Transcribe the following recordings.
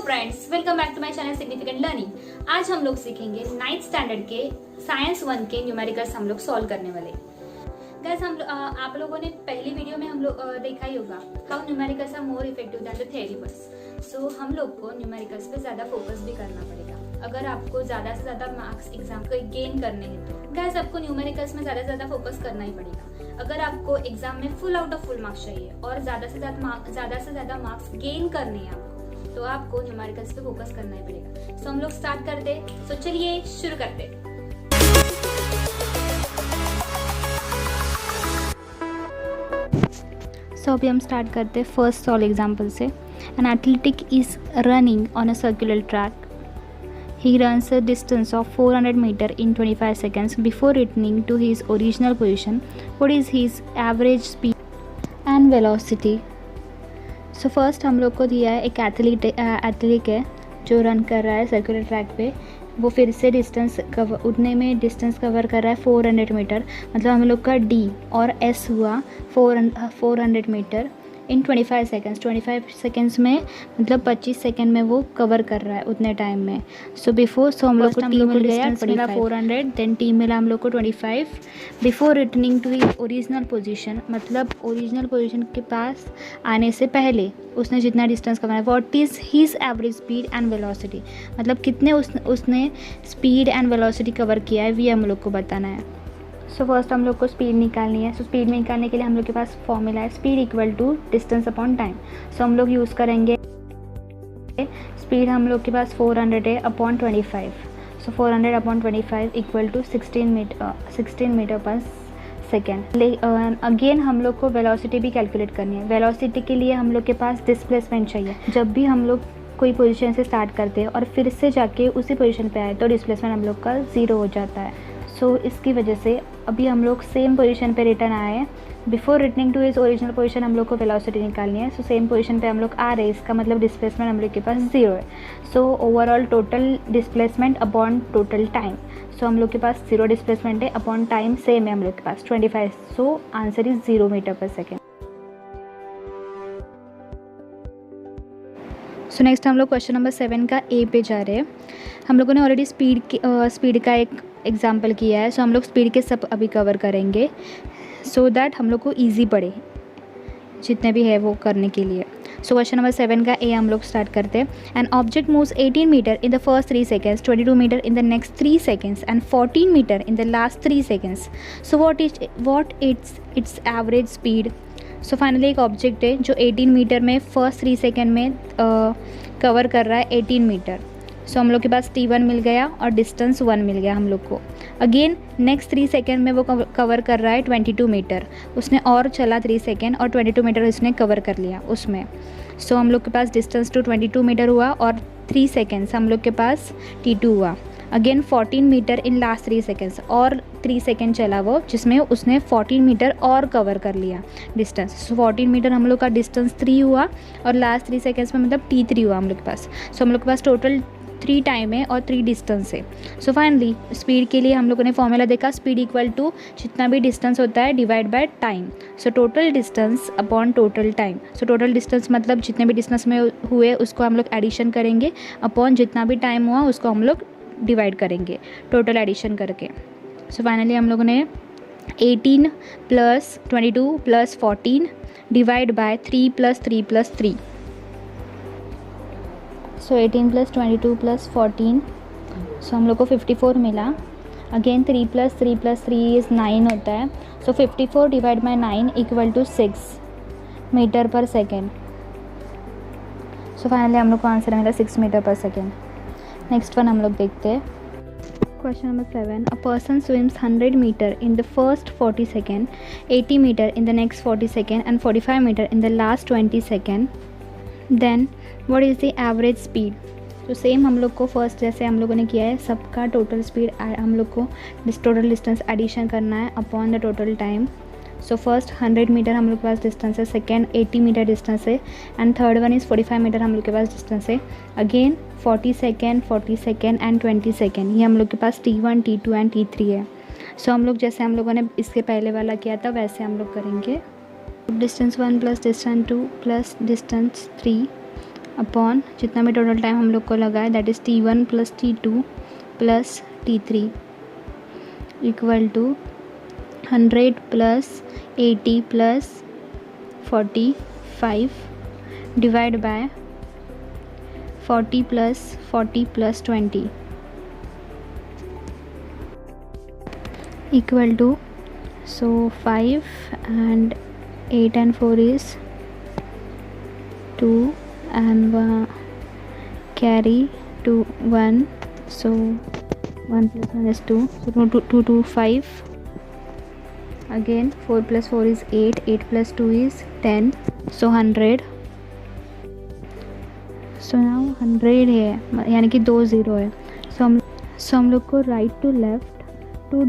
Friends, welcome back to my channel significant learning. आज हम लोग सीखेंगे 9th स्टैंडर्ड के साइंस 1 के न्यूमेरिकल्स हम लोग सॉल्व करने वाले। गाइस आप लोगों ने पहली वीडियो में हम लोग देखा ही होगा how numericals are more effective than the theory words. So हम लोग को न्यूमेरिकल्स पे ज्यादा फोकस भी करना पड़ेगा अगर आपको ज्यादा से ज्यादा मार्क्स एग्जाम को गेन करने हैं। तो गाइस आपको न्यूमेरिकल्स में ज्यादा से ज्यादा फोकस करना ही पड़ेगा अगर आपको एग्जाम में full out of full marks चाहिए और ज्यादा से ज्यादा मार्क्स गेन करने हैं आपको, तो आपको न्यूमेरिकल्स पे फोकस करना ही पड़ेगा। सो हम लोग स्टार्ट करते। सो चलिए शुरू करते। सो अभी हम स्टार्ट करते हैं फर्स्ट सॉल्व एग्जाम्पल से। An athletic is running on a circular track. He runs a distance of 400 meter in 25 seconds before returning to his original position. What is his average speed and velocity? So first हम लोग को दिया है एक athlete है जो run कर रहा है सर्कुलर ट्रैक पे। वो फिर से उतने में डिस्टेंस कवर कर रहा है 400 मीटर। मतलब हम लोग का डी और एस हुआ 400 मीटर इन 25 सेकेंड्स। 25 सेकेंड्स में मतलब 25 सेकेंड में वो कवर कर रहा है उतने टाइम में। सो हम लोग को टी मिल गया 400, देन टी मिला हम लोग को 25 before returning to his original position. मतलब ओरिजिनल पोजीशन के पास आने से पहले उसने जितना डिस्टेंस कवर है। What is his average speed and velocity, मतलब कितने उसने स्पीड एंड वेलोसिटी कवर किया है, ये हम लोग को बताना है। सो फर्स्ट हम लोग को स्पीड निकालनी है। सो स्पीड निकालने के लिए हम लोग के पास फॉर्मूला है speed equal to distance upon time. So हम लोग यूज़ करेंगे स्पीड हम लोग के पास 400 है upon 25। So 400 upon 25 equal to 16 meter per second. Again हम लोग को वेलोसिटी भी कैलकुलेट करनी है। वेलोसिटी के लिए हम लोग के पास डिस्प्लेसमेंट चाहिए। जब भी हम लोग कोई पोजीशन से स्टार्ट करते हैं और फिर से जाके उसी पोजीशन पे आए तो डिस्प्लेसमेंट हम लोग का 0 हो जाता है। सो इसकी वजह से अभी हम लोग सेम पोजीशन पे रिटर्न आए हैं। Before returning to his original position हम लोग को वेलोसिटी निकालनी है। सो सेम पोजीशन पे हम लोग आ रहे हैं, इसका मतलब डिस्प्लेसमेंट हम लोग के पास 0 है। So overall total displacement upon total time. So हम लोग के पास 0 डिस्प्लेसमेंट है अपॉन टाइम सेम है हम लोग के पास 25। So answer is 0 metre per second. So next हम लोग क्वेश्चन नंबर 7 का ए पे जा रहे हैं। हम लोगों ने ऑलरेडी स्पीड का एक एग्जाम्पल किया है। सो हम लोग स्पीड के सब अभी कवर करेंगे सो दैट हम लोग को ईजी पड़े जितने भी है वो करने के लिए। सो क्वेश्चन नंबर 7 का ए हम लोग स्टार्ट करते हैं। An object moves 18 meter in the first 3 seconds, 22 meter in the next 3 seconds and 14 meter in the last 3 seconds. So what its average speed. So finally एक ऑब्जेक्ट है जो 18 metre में first 3 second में cover कर रहा है 18 metre. सो हम लोग के पास T1 मिल गया और डिस्टेंस 1 मिल गया हम लोग को। अगेन नेक्स्ट 3 सेकेंड में वो कवर कर रहा है 22 मीटर। उसने और चला 3 सेकेंड और 22 मीटर उसने कवर कर लिया उसमें। सो हम लोग के पास डिस्टेंस टू 22 मीटर हुआ और 3 सेकेंड्स हम लोग के पास T2 हुआ। Again 14 meter in last 3 seconds और 3 सेकेंड चला वो जिसमें उसने 14 मीटर और कवर कर लिया डिस्टेंस। सो 14 मीटर हम लोग का डिस्टेंस 3 हुआ और लास्ट 3 सेकेंड्स में मतलब T3 हुआ हम लोग के पास। सो हम लोग के पास टोटल 3 टाइम है और 3 डिस्टेंस है। सो फाइनली स्पीड के लिए हम लोगों ने फॉर्मूला देखा स्पीड इक्वल टू जितना भी डिस्टेंस होता है divide by time. So total distance upon total time. So total distance मतलब जितने भी डिस्टेंस में हुए उसको हम लोग एडिशन करेंगे अपॉन जितना भी टाइम हुआ उसको हम लोग डिवाइड करेंगे टोटल एडिशन करके। सो फाइनली हम लोगों ने 18 plus 22 plus 14 divide by 3 plus 3 plus 3। So 18 plus 22 plus 14, सो हम लोग को 54 मिला। अगेन 3 प्लस 3 प्लस 3 इज़ 9 होता है। So 54 divide by 9 equal to 6 meter per second. So finally हम लोग को आंसर मिला 6 meter per second. Next one हम लोग देखते हैं question number 7। A person swims 100 meter in the first 40 second, 80 meter in the next 40 second and 45 meter in the last 20 second. Then what is the average speed. तो same हम लोग को first जैसे हम लोगों ने किया है सबका टोटल स्पीड हम लोग को टोटल डिस्टेंस एडिशन करना है upon the total time. So first 100 meter हम लोग के पास डिस्टेंस है, सेकेंड 80 मीटर डिस्टेंस है and third one is 45 meter हम लोग के पास डिस्टेंस है। अगेन 40 सेकेंड एंड 20 सेकेंड ये हम लोग के पास T1 T2 एंड T3 है। सो हम लोग जैसे हम लोगों ने इसके पहले वाला किया था वैसे हम लोग करेंगे। Distance 1 plus distance 2 plus distance 3 upon जितना भी टोटल टाइम हम लोग को लगा है that is T1 + T2 + T3 equal to 100 + 80 + 45 divide by 40 + 40 + 20 equal to, so 5 and 8 and 4 is 2 and 1 carry 2 1, so 1 + 1 is 2, so 2 2 5, again 4 + 4 is 8, 8 + 2 is 10, so 100. So now 100 है यानी कि 2 ज़ीरो है. सो हम लोग को राइट टू लेफ़्ट 2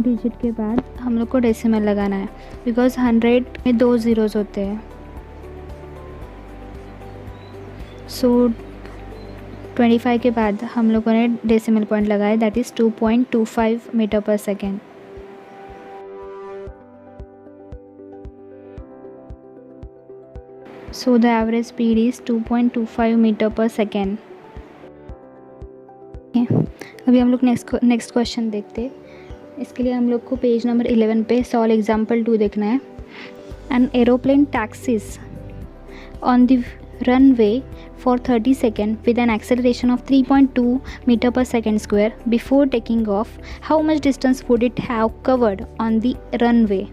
डिजिट के बाद हम लोग को डेसिमल लगाना है बिकॉज 100 में 2 ज़ीरोज़ होते हैं. सो 25 के बाद हम लोगों ने डेसिमल पॉइंट लगाया that is 2.25 metre per second. So the average speed is 2.25 meter per second. अभी हम लोग नेक्स्ट क्वेश्चन देखते हैं. इसके लिए हम लोग को पेज नंबर 11 पे सॉल्व एग्जाम्पल 2 देखना है. An aeroplane taxis on the runway for 30 seconds with an acceleration of 3.2 meter per second square. Before taking off, how much distance would it have covered on the runway?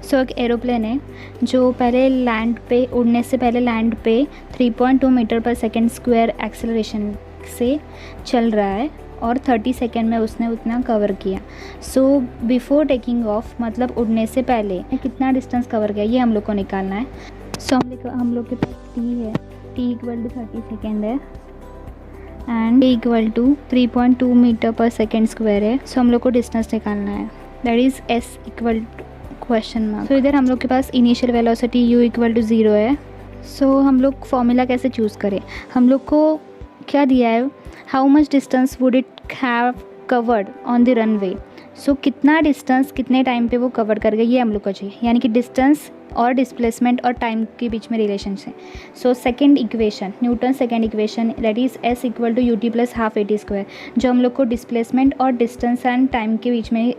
सो एक aeroplane है जो पहले land पे उड़ने से पहले land पे 3.2 metre per second square acceleration से चल रहा है और 30 सेकेंड में उसने उतना कवर किया. सो बिफोर टेकिंग ऑफ मतलब उड़ने से पहले कितना डिस्टेंस कवर किया ये हम लोग को निकालना है. सो हम लोग के पास T है, T इक्वल टू 30 सेकेंड है and T equal to 3.2 metre per second square है. सो हम लोग को डिस्टेंस निकालना है that is S equal question mark. So इधर हम लोग के पास initial velocity u equal to 0 है. सो हम लोग फॉर्मूला कैसे चूज़ करें. हम लोग को क्या दिया है how much distance would it have covered on the runway. So कितना डिस्टेंस कितने टाइम पे वो कवर कर गया ये हम लोग को चाहिए यानी कि डिस्टेंस और डिस्प्लेसमेंट और टाइम के बीच में रिलेशन है. So second equation Newton second equation that is S equal to ut + ½ at square जो हम लोग को डिस्प्लेसमेंट और डिस्टेंस एंड टाइम के बीच में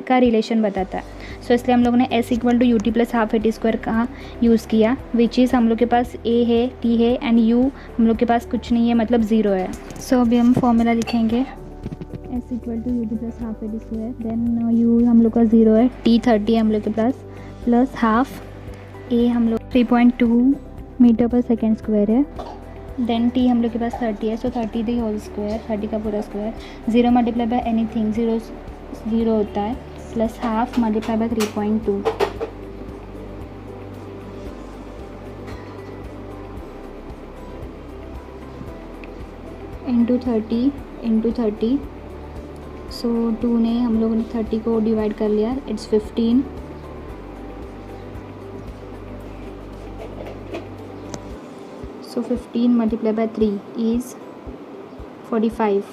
का रिलेशन बताता है. सो इसलिए हम लोगों ने S equal to ut + ½ at square कहाँ यूज़ किया विच इज़ हम लोग के पास A है T है एंड U हम लोग के पास कुछ नहीं है मतलब 0 है. सो अभी हम फॉर्मूला लिखेंगे S equal to ut + ½ at square then U हम लोग का 0 है, T 30 है हम लोग के पास प्लस हाफ A हम लोग 3.2 मीटर पर सेकेंड स्क्वायर है देन T हम लोग के पास 30 है. सो 30 द होल स्क्वायर 30 का पूरा स्क्वायर 0 मल्टीप्लाई बाय एनीथिंग 0 होता है plus half multiply by 3.2 into 30. सो 2 ने हम लोगों ने 30 को डिवाइड कर लिया it's 15. So 15 multiply by 3 is 45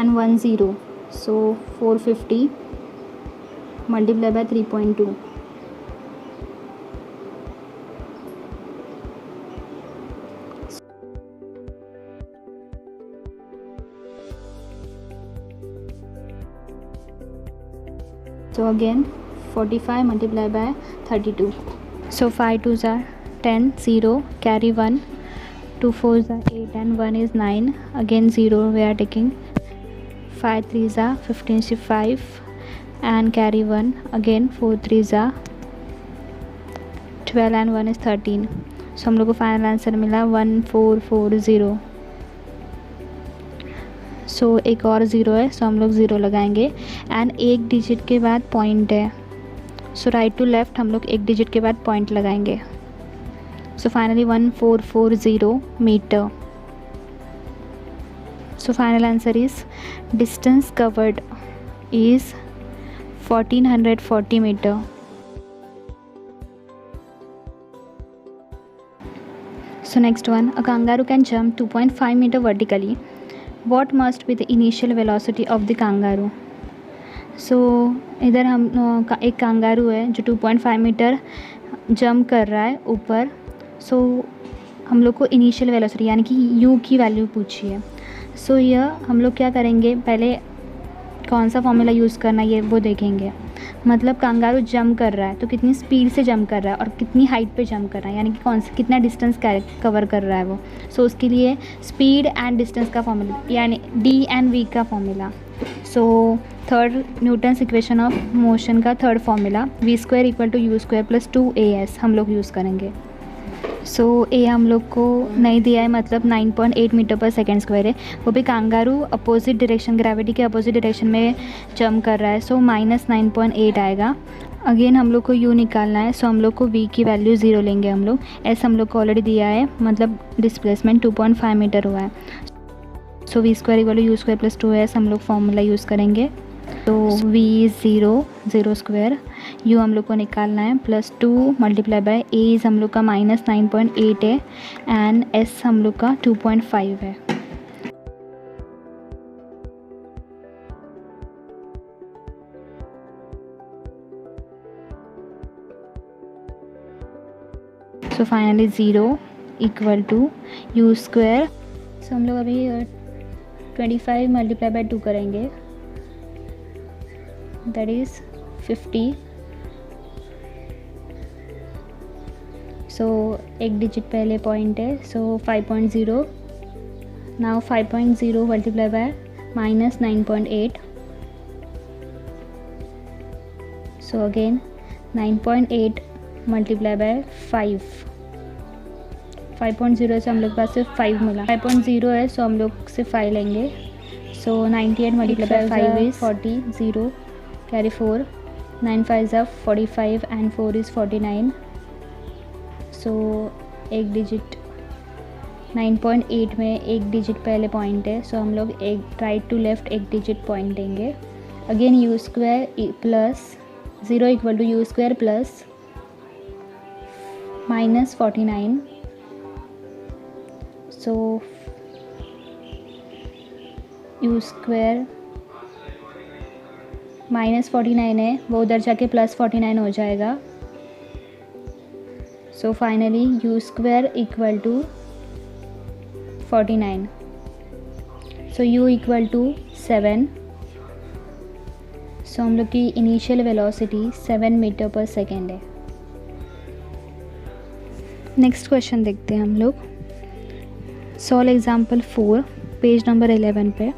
and 1 0. So 450 multiplied by 3.2. So again 45 multiplied by 32. So 5 2s are 10, 0, carry 1, 2 4s are 8 and 1 is 9. Again 0 we are taking. 5 3s are 15 5 and carry 1 again 4 3s are 12 and 1 is 13. सो हम लोग को final answer मिला 1440. सो एक और zero है so हम लोग zero लगाएंगे एंड एक डिजिट के बाद पॉइंट है. सो राइट टू लेफ़्ट हम लोग एक डिजिट के बाद पॉइंट लगाएंगे. So finally 1440 meter. So final answer is distance covered is 1440 meter. So next one, a kangaroo can jump 2.5 meter vertically. What must be the initial velocity of the kangaroo? सो इधर हम एक kangaroo है जो 2.5 metre jump कर रहा है ऊपर। सो हम लोग को इनिशियल वेलोसिटी यानी कि यू की वैल्यू पूछी है। सो यह हम लोग क्या करेंगे, पहले कौन सा फॉर्मूला यूज़ करना है ये वो देखेंगे। मतलब कांगारू जंप कर रहा है तो कितनी स्पीड से जंप कर रहा है और कितनी हाइट पे जंप कर रहा है, यानी कि कितना डिस्टेंस कवर कर रहा है वो। सो उसके लिए स्पीड एंड डिस्टेंस का फॉर्मूला यानी डी एंड वी का formula. So third Newton's equation of motion का third formula v² = u² + 2as हम लोग यूज़ करेंगे। सो ए हम लोग को नहीं दिया है, मतलब 9.8 मीटर/सेकंड² है, वो भी कांगारू अपोजिट डायरेक्शन, ग्रेविटी के अपोजिट डायरेक्शन में जंप कर रहा है। सो -9.8 आएगा। अगेन हम लोग को यू निकालना है। सो हम लोग को वी की वैल्यू 0 लेंगे हम लोग। एस हम लोग को ऑलरेडी दिया है, मतलब डिस्प्लेसमेंट 2.5 मीटर हुआ है। सो v² = u² + 2s हम लोग फॉर्मूला यूज़ करेंगे। तो v 0 u हम लोग को निकालना है +2 × a हम लोग का -9.8 है एंड s हम लोग का 2.5 है। So finally 0 = u²। सो हम लोग अभी 25 × 2 करेंगे, दैट इज़ 50। सो एक डिजिट पहले पॉइंट है, सो 5.0। नाउ 5.0 × -9.8। So again 9.8 × 5। 5.0 से हम लोग के पास सिर्फ 5 मिला। 5.0 है, सो हम लोग सिर्फ 5 लेंगे। सो 98 × 5 is 40, 0 carry 4, 9 5 are 45 and 4 is 49। सो एक डिजिट 9.8 में एक डिजिट पहले पॉइंट है, सो हम लोग एक राइट टू लेफ्ट एक डिजिट पॉइंट देंगे। Again u² + 0 = u² + -49। सो u² -49 है, वो उधर जाके +49 हो जाएगा। So finally u² = 49। सो u = 7। सो हम लोग की इनिशियल वेलोसिटी 7 मीटर/सेकेंड है। नेक्स्ट क्वेश्चन देखते हैं हम लोग। सॉल्व एग्जाम्पल 4 पेज नंबर 11 पे।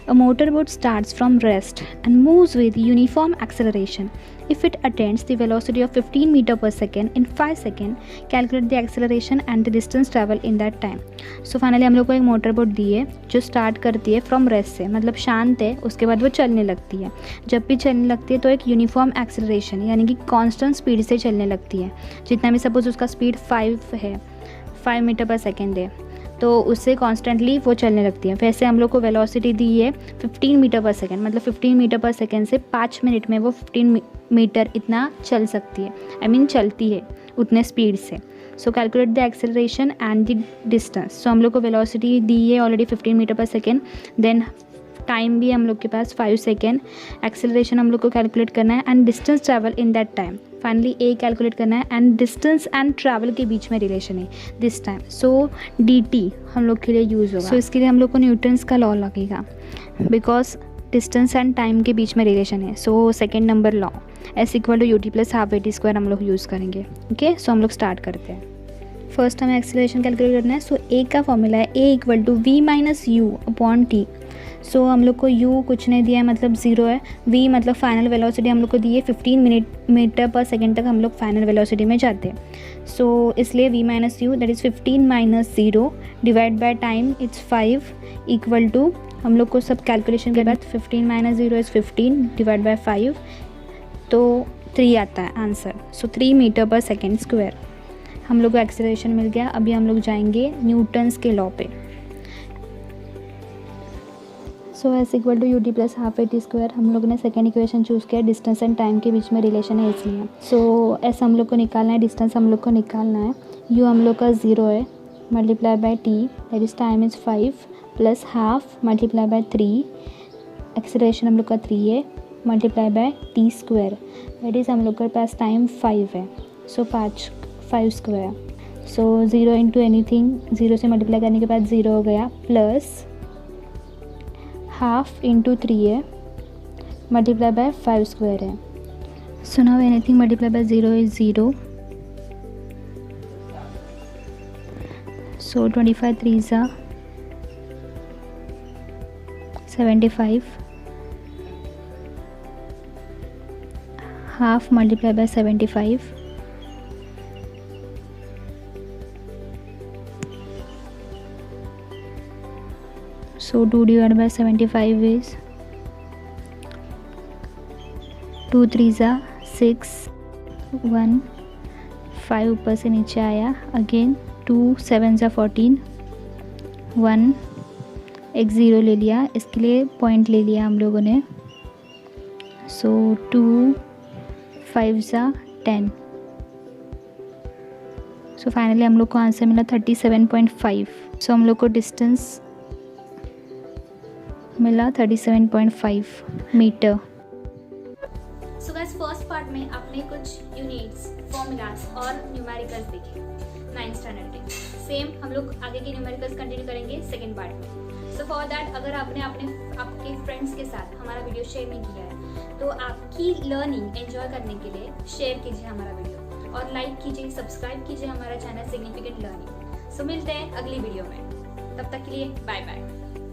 A motorboat starts from rest and moves with uniform acceleration. If it attains the velocity of 15 मीटर/सेकेंड in 5 seconds, calculate the acceleration and the distance travel in that time. So finally हम लोग को एक motorboat दी है जो start करती है from rest से, मतलब शांत है, उसके बाद वो चलने लगती है। जब भी चलने लगती है तो एक यूनिफॉर्म एक्सेलरेशन यानी कि कांस्टेंट स्पीड से चलने लगती है। जितना भी सपोज उसका स्पीड 5 है, 5 मीटर/सेकेंड है, तो उससे कॉन्स्टेंटली वो चलने लगती है। वैसे हम लोग को वेलोसिटी दी है 15 मीटर/सेकेंड, मतलब 15 मीटर/सेकेंड से 5 मिनट में वो 15 मीटर इतना चल सकती है, आई मीन चलती है उतने स्पीड से। So calculate the acceleration and the distance. So हम लोग को वेलोसिटी दी है ऑलरेडी 15 मीटर/सेकेंड, देन टाइम भी हम लोग के पास 5 सेकेंड, एक्सेलरेशन हम लोग को कैलकुलेट करना है and distance travel in that time. Finally A calculate करना है एंड डिस्टेंस एंड ट्रैवल के बीच में रिलेशन है दिस टाइम। सो dt हम लोग के लिए यूज़ होगा। सो इसके लिए हम लोग को न्यूटन्स का लॉ लगेगा बिकॉज डिस्टेंस एंड टाइम के बीच में रिलेशन है। So second number law S = ut + ½ हम लोग यूज़ करेंगे। ओके, सो हम लोग स्टार्ट करते हैं। फर्स्ट हमें एक्सेलरेशन कैलकुलेट करना है। सो ए का फॉर्मूला है a = v - u/t। सो हम लोग को u कुछ नहीं दिया है, मतलब 0 है। v मतलब फाइनल वेलोसिटी हम लोग को दी है 15 मीटर/सेकेंड तक हम लोग फाइनल वेलोसिटी में जाते हैं। सो इसलिए v - u that is 15 - 0 divide by time it's 5 = हम लोग को सब कैलकुलेशन के बाद 15 - 0 इज़ 15 डिवाइड बाय 5 तो 3 आता है आंसर। सो 3 मीटर/सेकेंड²। हम लोग को एक्सेलरेशन मिल गया। अभी हम लोग जाएंगे न्यूटन्स के लॉ पे। सो S = ut + ½ हम लोग ने सेकेंड इक्वेशन चूज़ किया, डिस्टेंस एंड टाइम के बीच में रिलेशन है इसलिए। सो S हम लोग को निकालना है, डिस्टेंस हम लोग को निकालना है। u हम लोग का 0 है, multiply by t that is time is 5 + ½ multiply by 3, acceleration हम लोग का 3 है, multiply by T square, that is हम लोग के पास टाइम 5 है, सो 5 स्क्वायर। सो 0 इंटू एनीथिंग, 0 से मल्टीप्लाई करने के बाद 0 हो गया, प्लस हाफ इंटू 3 है, मल्टीप्लाई बाय 5 स्क्वायर है। So now anything multiply by 0 is 0, so 25 3s are 75, half multiply by 75, so 2 divided by 75 is 2 3s are 6, 1 5 ऊपर से नीचे आया, अगेन 2 7s are 14, 1 एक ज़ीरो ले लिया, इसके लिए पॉइंट ले लिया हम लोगों ने, सो 2 5s are 10, सो फाइनली हम लोग को आंसर मिला 37.5। सो हम लोग को डिस्टेंस मिला 37.5 meter. So guys first part में आपने कुछ यूनिट्स, फॉर्मूलाज और न्यूमेरिकल्स देखे 9th स्टैंडर्ड के। सेम हम लोग आगे के न्यूमेरिकल्स कंटिन्यू करेंगे सेकंड पार्ट में। सो फॉर दैट अगर आपने आपके फ्रेंड्स के साथ हमारा वीडियो शेयर नहीं किया है तो आपकी लर्निंग एंजॉय करने के लिए शेयर कीजिए हमारा वीडियो और लाइक कीजिए, सब्सक्राइब कीजिए हमारा चैनल सिग्निफिकेंट लर्निंग। सो मिलते हैं अगली वीडियो में, तब तक के लिए बाय बाय।